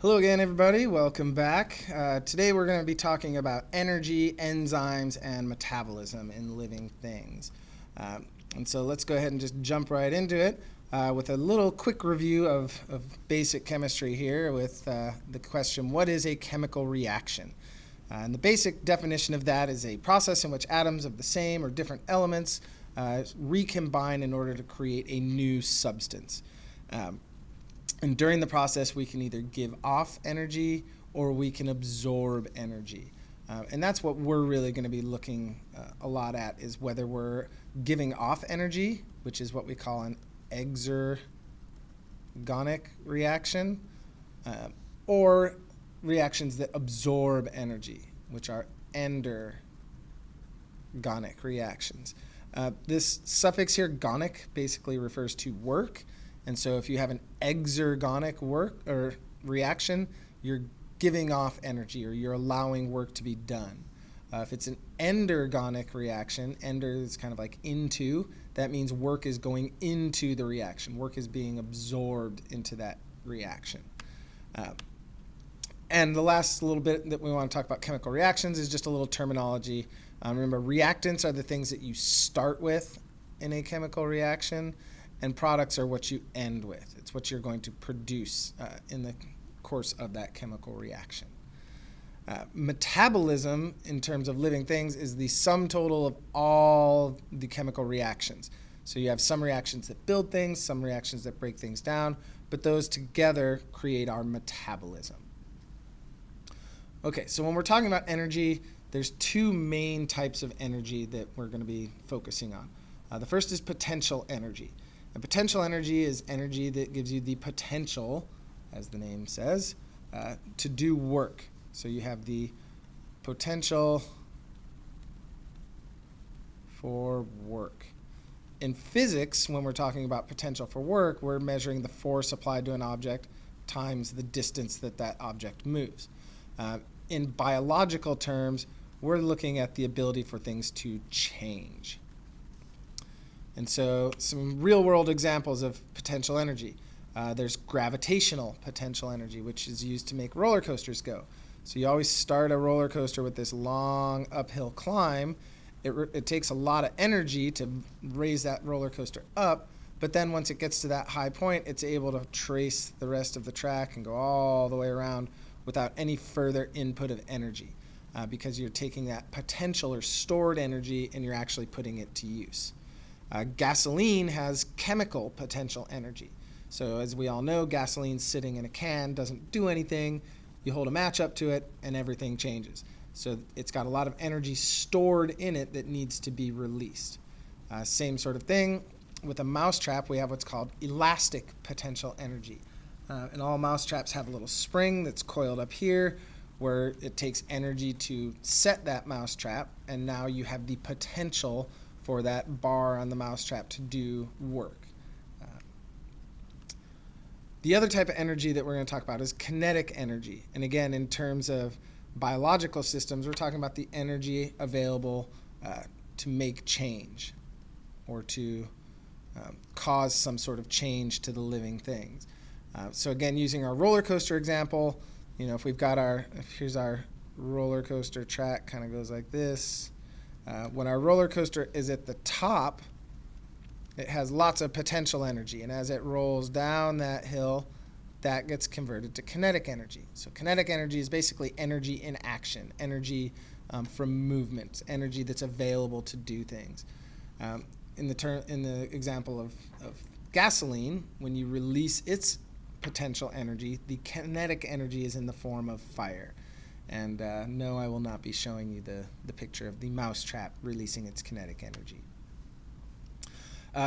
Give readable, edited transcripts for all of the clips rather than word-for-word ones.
Hello again, everybody. Welcome back. Today we're going to be talking about energy, enzymes, and metabolism in living things. And so let's go ahead and just jump right into it with a little quick review of basic chemistry here with the question, what is a chemical reaction? And the basic definition of that is a process in which atoms of the same or different elements recombine in order to create a new substance. And during the process, we can either give off energy or we can absorb energy. And that's what we're really going to be looking a lot at, is whether we're giving off energy, which is what we call an exergonic reaction, or reactions that absorb energy, which are endergonic reactions. This suffix here, gonic, basically refers to work. And so if you have an exergonic work or reaction, you're giving off energy or you're allowing work to be done. If it's an endergonic reaction, ender is kind of like into, that means work is going into the reaction. Work is being absorbed into that reaction. And the last little bit that we want to talk about chemical reactions is just a little terminology. Remember, reactants are the things that you start with in a chemical reaction, and products are what you end with. It's what you're going to produce in the course of that chemical reaction. Metabolism, in terms of living things, is the sum total of all the chemical reactions. So you have some reactions that build things, some reactions that break things down, but those together create our metabolism. Okay, so when we're talking about energy, there's two main types of energy that we're going to be focusing on. The first is potential energy. And potential energy is energy that gives you the potential, as the name says, to do work. So you have the potential for work. In physics, when we're talking about potential for work, we're measuring the force applied to an object times the distance that that object moves. In biological terms, we're looking at the ability for things to change. And so some real-world examples of potential energy. There's gravitational potential energy, which is used to make roller coasters go. So you always start a roller coaster with this long uphill climb. It takes a lot of energy to raise that roller coaster up, but then once it gets to that high point, it's able to trace the rest of the track and go all the way around without any further input of energy, because you're taking that potential or stored energy and you're actually putting it to use. Gasoline has chemical potential energy. So as we all know, gasoline sitting in a can doesn't do anything. You hold a match up to it and everything changes. So it's got a lot of energy stored in it that needs to be released. Same sort of thing with a mousetrap. We have what's called elastic potential energy. And all mousetraps have a little spring that's coiled up here where it takes energy to set that mousetrap, and now you have the potential for that bar on the mousetrap to do work. The other type of energy that we're going to talk about is kinetic energy. And again, in terms of biological systems, we're talking about the energy available to make change or to cause some sort of change to the living things. So again, using our roller coaster example, if we've got here's our roller coaster track, kind of goes like this. When our roller coaster is at the top, it has lots of potential energy, and as it rolls down that hill, that gets converted to kinetic energy. So kinetic energy is basically energy in action, energy from movement, energy that's available to do things. In the example of gasoline, when you release its potential energy, the kinetic energy is in the form of fire. And no, I will not be showing you the picture of the mousetrap releasing its kinetic energy.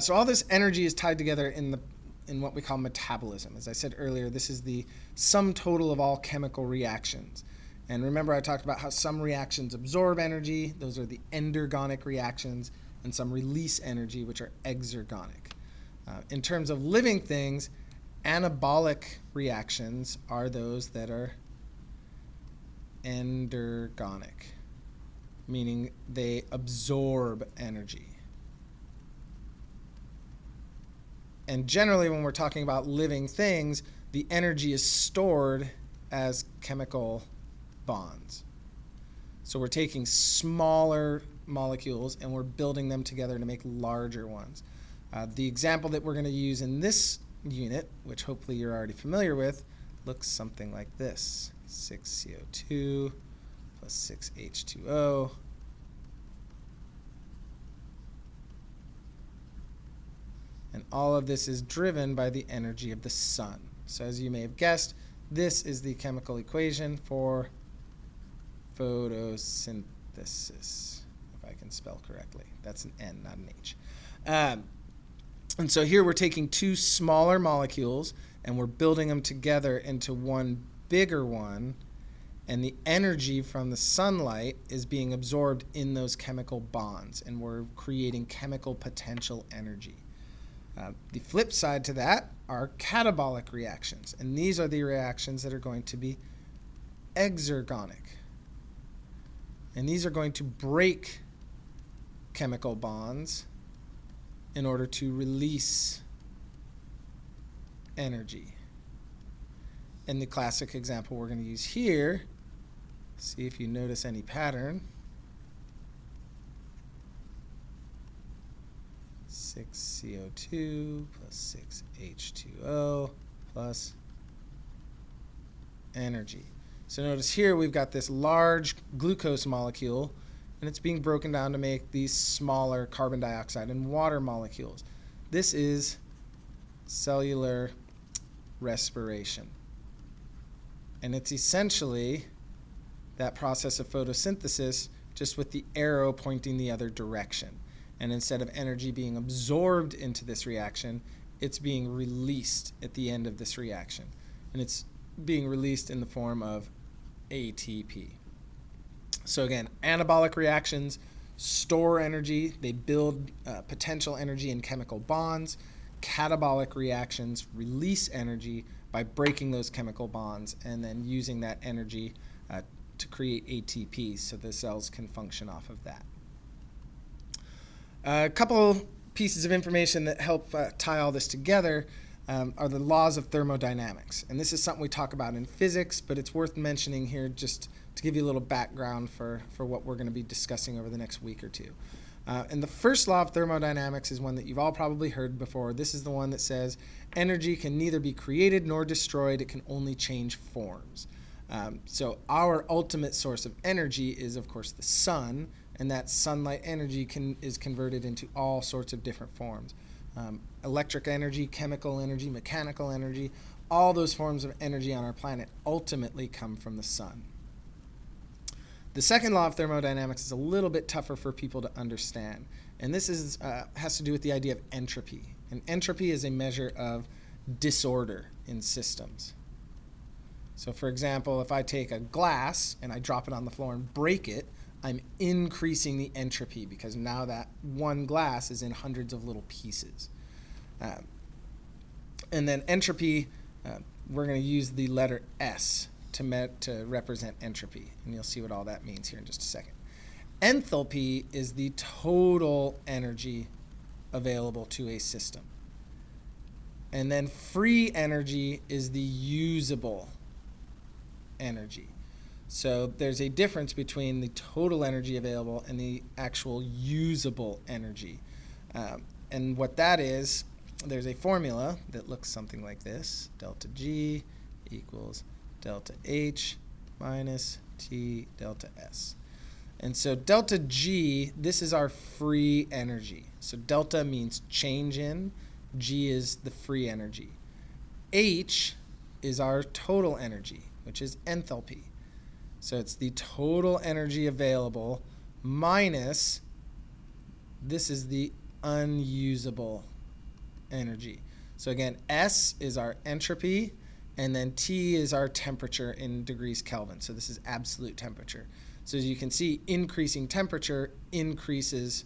So all this energy is tied together in what we call metabolism. As I said earlier, this is the sum total of all chemical reactions. And remember, I talked about how some reactions absorb energy. Those are the endergonic reactions, and some release energy, which are exergonic. In terms of living things, anabolic reactions are those that are endergonic, meaning they absorb energy. And generally, when we're talking about living things, the energy is stored as chemical bonds. So we're taking smaller molecules and we're building them together to make larger ones. The example that we're going to use in this unit, which hopefully you're already familiar with, looks something like this. 6CO2 plus 6H2O. And all of this is driven by the energy of the sun. So as you may have guessed, this is the chemical equation for photosynthesis, if I can spell correctly. That's an N, not an H. And so here we're taking two smaller molecules and we're building them together into one bigger one, and the energy from the sunlight is being absorbed in those chemical bonds, and we're creating chemical potential energy. The flip side to that are catabolic reactions, and these are the reactions that are going to be exergonic. And these are going to break chemical bonds in order to release energy. And the classic example we're going to use here, see if you notice any pattern. 6CO2 plus 6H2O plus energy. So notice here we've got this large glucose molecule, and it's being broken down to make these smaller carbon dioxide and water molecules. This is cellular respiration. And it's essentially that process of photosynthesis, just with the arrow pointing the other direction. And instead of energy being absorbed into this reaction, it's being released at the end of this reaction. And it's being released in the form of ATP. So again, anabolic reactions store energy. They build potential energy in chemical bonds. Catabolic reactions release energy by breaking those chemical bonds and then using that energy to create ATP so the cells can function off of that. A couple pieces of information that help tie all this together are the laws of thermodynamics. And this is something we talk about in physics, but it's worth mentioning here just to give you a little background for what we're going to be discussing over the next week or two. And the first law of thermodynamics is one that you've all probably heard before. This is the one that says energy can neither be created nor destroyed. It can only change forms. So our ultimate source of energy is, of course, the sun, and that sunlight energy is converted into all sorts of different forms. Electric energy, chemical energy, mechanical energy, all those forms of energy on our planet ultimately come from the sun. The second law of thermodynamics is a little bit tougher for people to understand, and this has to do with the idea of entropy. And entropy is a measure of disorder in systems. So for example, if I take a glass and I drop it on the floor and break it, I'm increasing the entropy because now that one glass is in hundreds of little pieces. And then entropy, we're going to use the letter S to represent entropy. And you'll see what all that means here in just a second. Enthalpy is the total energy available to a system. And then free energy is the usable energy. So there's a difference between the total energy available and the actual usable energy. And what that is, there's a formula that looks something like this. Delta G equals delta H minus T delta S. And so delta G, this is our free energy. So delta means change in, G is the free energy. H is our total energy, which is enthalpy. So it's the total energy available minus, this is the unusable energy. So again, S is our entropy, and then T is our temperature in degrees Kelvin. So this is absolute temperature. So as you can see, increasing temperature increases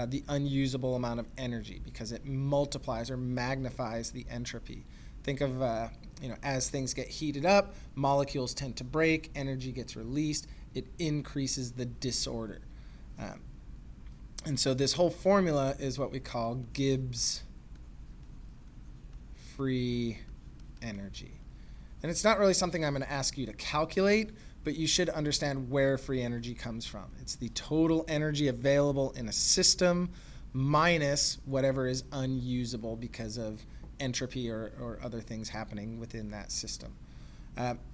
the unusable amount of energy because it multiplies or magnifies the entropy. Think of, as things get heated up, molecules tend to break, energy gets released, it increases the disorder. And so this whole formula is what we call Gibbs free energy. And it's not really something I'm going to ask you to calculate, but you should understand where free energy comes from. It's the total energy available in a system minus whatever is unusable because of entropy or other things happening within that system.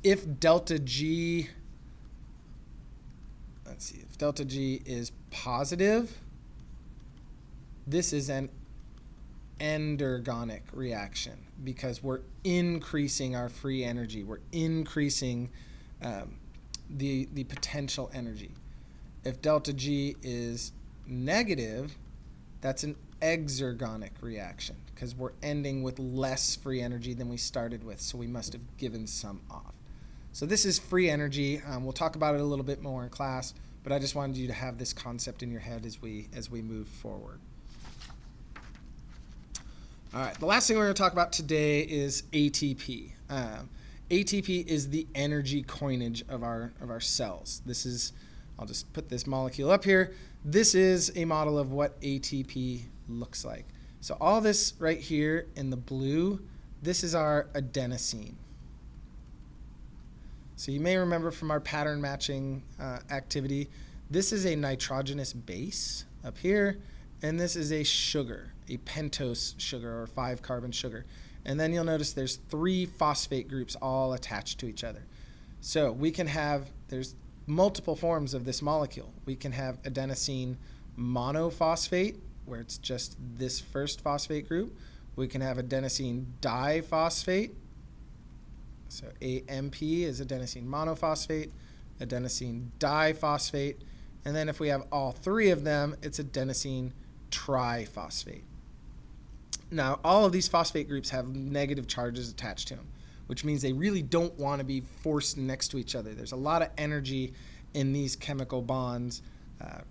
If delta G, if delta G is positive, this is an endergonic reaction because we're increasing our free energy. We're increasing the potential energy. If delta G is negative, that's an exergonic reaction because we're ending with less free energy than we started with, so we must have given some off. So this is free energy. We'll talk about it a little bit more in class, but I just wanted you to have this concept in your head as we move forward. All right, the last thing we're going to talk about today is ATP. ATP is the energy coinage of our cells. This is, I'll just put this molecule up here. This is a model of what ATP looks like. So all this right here in the blue, this is our adenosine. So you may remember from our pattern matching activity, this is a nitrogenous base up here, and this is a sugar, a pentose sugar or 5-carbon sugar. And then you'll notice there's 3 phosphate groups all attached to each other. So we can have, there's multiple forms of this molecule. We can have adenosine monophosphate, where it's just this first phosphate group. We can have adenosine diphosphate. So AMP is adenosine monophosphate, adenosine diphosphate. And then if we have all 3 of them, it's adenosine triphosphate. Now, all of these phosphate groups have negative charges attached to them, which means they really don't want to be forced next to each other. There's a lot of energy in these chemical bonds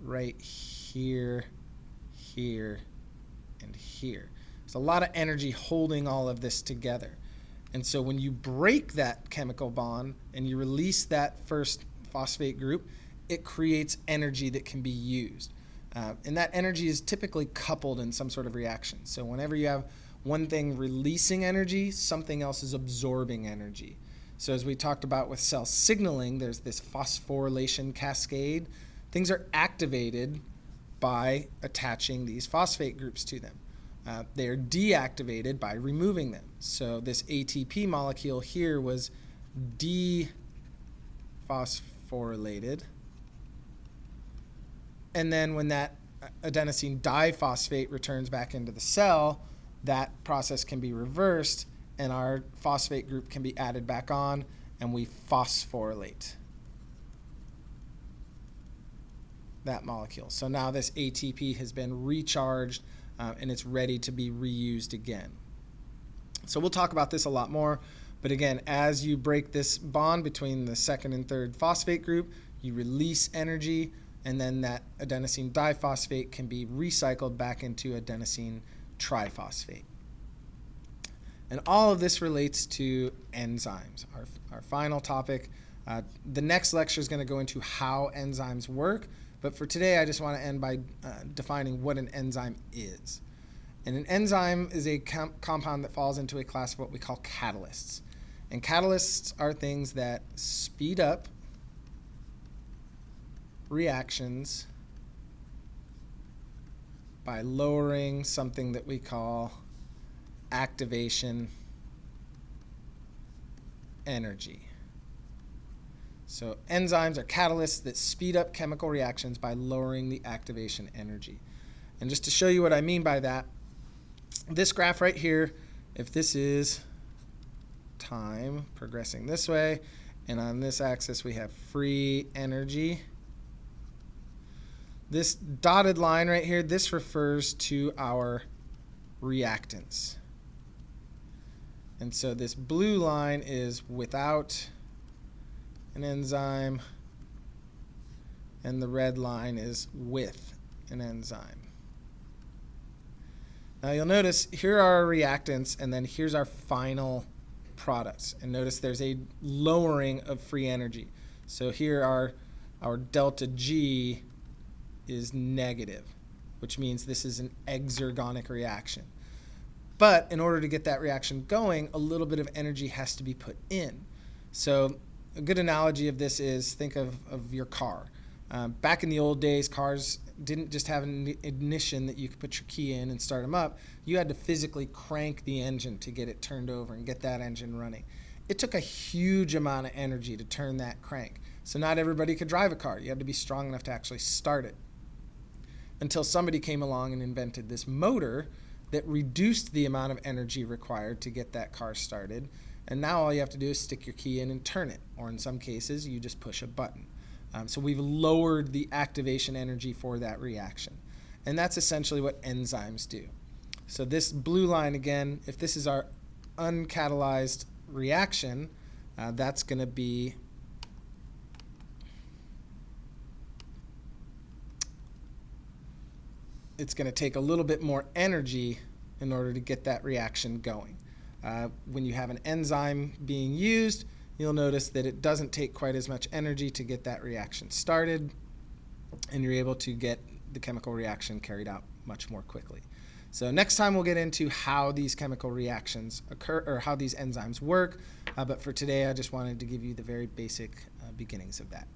right here, here, and here. There's a lot of energy holding all of this together. And so when you break that chemical bond and you release that first phosphate group, it creates energy that can be used. And that energy is typically coupled in some sort of reaction. So whenever you have one thing releasing energy, something else is absorbing energy. So as we talked about with cell signaling, there's this phosphorylation cascade. Things are activated by attaching these phosphate groups to them. They are deactivated by removing them. So this ATP molecule here was dephosphorylated. And then when that adenosine diphosphate returns back into the cell, that process can be reversed and our phosphate group can be added back on and we phosphorylate that molecule. So now this ATP has been recharged and it's ready to be reused again. So we'll talk about this a lot more, but again, as you break this bond between the second and third phosphate group, you release energy, and then that adenosine diphosphate can be recycled back into adenosine triphosphate. And all of this relates to enzymes, our final topic. The next lecture is going to go into how enzymes work, but for today I just want to end by defining what an enzyme is. And an enzyme is a compound that falls into a class of what we call catalysts. And catalysts are things that speed up reactions by lowering something that we call activation energy. So enzymes are catalysts that speed up chemical reactions by lowering the activation energy. And just to show you what I mean by that, this graph right here, if this is time progressing this way, and on this axis we have free energy. This dotted line right here, this refers to our reactants. And so this blue line is without an enzyme, and the red line is with an enzyme. Now you'll notice here are our reactants, and then here's our final products. And notice there's a lowering of free energy. So here our delta G is negative, which means this is an exergonic reaction. But in order to get that reaction going, a little bit of energy has to be put in. So a good analogy of this is think of your car. Back in the old days, cars didn't just have an ignition that you could put your key in and start them up. You had to physically crank the engine to get it turned over and get that engine running. It took a huge amount of energy to turn that crank. So not everybody could drive a car. You had to be strong enough to actually start it. Until somebody came along and invented this motor that reduced the amount of energy required to get that car started. And now all you have to do is stick your key in and turn it. Or in some cases, you just push a button. So we've lowered the activation energy for that reaction. And that's essentially what enzymes do. So this blue line, again, if this is our uncatalyzed reaction, that's going to be it's going to take a little bit more energy in order to get that reaction going. When you have an enzyme being used, you'll notice that it doesn't take quite as much energy to get that reaction started, and you're able to get the chemical reaction carried out much more quickly. So next time we'll get into how these chemical reactions occur, or how these enzymes work, but for today I just wanted to give you the very basic beginnings of that.